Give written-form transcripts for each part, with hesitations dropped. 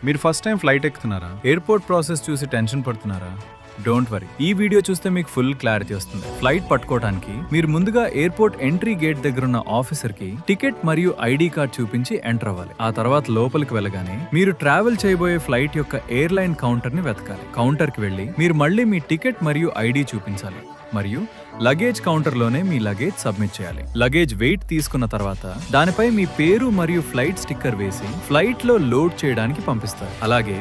మీరు first time flight ఎక్కుతున్నారా? Airport process చూసి టెన్షన్ పడుతున్నారా? డోంట్ వరీ, ఈ వీడియో చూస్తే మీకు ఫుల్ క్లారిటీ వస్తుంది. ఫ్లైట్ పట్టుకోవడానికి మీరు ముందుగా ఎయిర్పోర్ట్ ఎంట్రీ గేట్ దగ్గర ఉన్న ఆఫీసర్ కి టికెట్ మరియు ఐడి కార్డ్ చూపించి ఎంటర్ అవ్వాలి. ఆ తర్వాత లోపలికి వెళ్ళగానే మీరు ట్రావెల్ చేయబోయే ఫ్లైట్ యొక్క ఎయిర్లైన్ కౌంటర్ ని వెతకాలి. కౌంటర్ కి వెళ్లి మీరు మళ్ళీ మీ టికెట్ మరియు ఐడి చూపించాలి మరియు లగేజ్ కౌంటర్ లోనే మీ లగేజ్ సబ్మిట్ చేయాలి. లగేజ్ వెయిట్ తీసుకున్న తర్వాత దానిపై మీ పేరు మరియు ఫ్లైట్ స్టిక్కర్ వేసి ఫ్లైట్ లో లోడ్ చేయడానికి పంపిస్తారు. అలాగే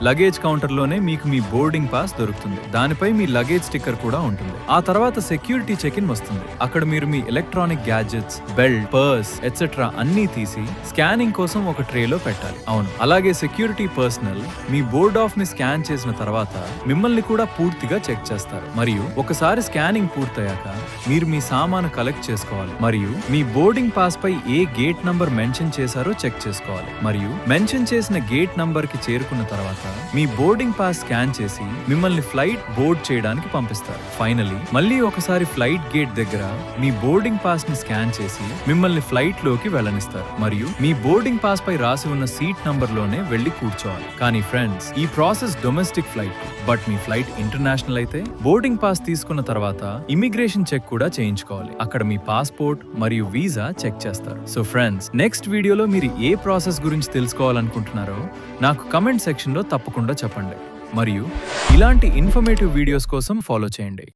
లగేజ్ కౌంటర్ లోనే మీకు మీ బోర్డింగ్ పాస్ దొరుకుతుంది. దానిపై మీ లగేజ్ స్టిక్కర్ కూడా ఉంటుంది. ఆ తర్వాత సెక్యూరిటీ చెక్ ఇన్ వస్తుంది. అక్కడ మీరు మీ electronic gadgets, belt, purse etcetera అన్ని తీసి స్కానింగ్ కోసం ఒక ట్రేలో పెట్టాలి. అవును, అలాగే సెక్యూరిటీ పర్సనల్ మీ బోర్డ్ ఆఫ్ ని స్కాన్ చేసిన తర్వాత మిమ్మల్ని కూడా పూర్తిగా చెక్ చేస్తారు. మరియు ఒకసారి స్కానింగ్ పూర్తయ్యాక మీరు మీ సామాను కలెక్ట్ చేసుకోవాలి మరియు మీ బోర్డింగ్ పాస్ పై ఏ గేట్ నంబర్ మెన్షన్ చేశారో చెక్ చేసుకోవాలి. మరియు మెన్షన్ చేసిన గేట్ నంబర్ కి చేరుకున్న తర్వాత మీ బోర్డింగ్ పాస్ స్కాన్ చేసి మిమ్మల్ని ఫ్లైట్ బోర్డ్ చేయడానికి పంపిస్తారు. ఫైనలీ మళ్ళీ ఒకసారి ఫ్లైట్ గేట్ దగ్గర మీ బోర్డింగ్ పాస్ ని స్కాన్ చేసి మిమ్మల్ని ఫ్లైట్ లోకి వెళ్ళనిస్తారు మరియు మీ బోర్డింగ్ పాస్ పై రాసి ఉన్న సీట్ నంబర్ లోనే వెళ్లి కూర్చోవాలి. కానీ ఫ్రెండ్స్, ఈ process domestic flight. But me flight international అయితే బోర్డింగ్ పాస్ తీసుకున్న తర్వాత ఇమిగ్రేషన్ చెక్ కూడా చేయించుకోవాలి. అక్కడ మీ పాస్పోర్ట్ మరియు వీసా చెక్ చేస్తారు. సో ఫ్రెండ్స్, నెక్స్ట్ వీడియోలో మీరు ఏ ప్రాసెస్ గురించి తెలుసుకోవాలనుకుంటున్నారో నాకు కమెంట్ సెక్షన్ లో తప్పకుండా చెప్పండి. మరియు ఇలాంటి ఇన్ఫర్మేటివ్ వీడియోస్ కోసం ఫాలో చేయండి.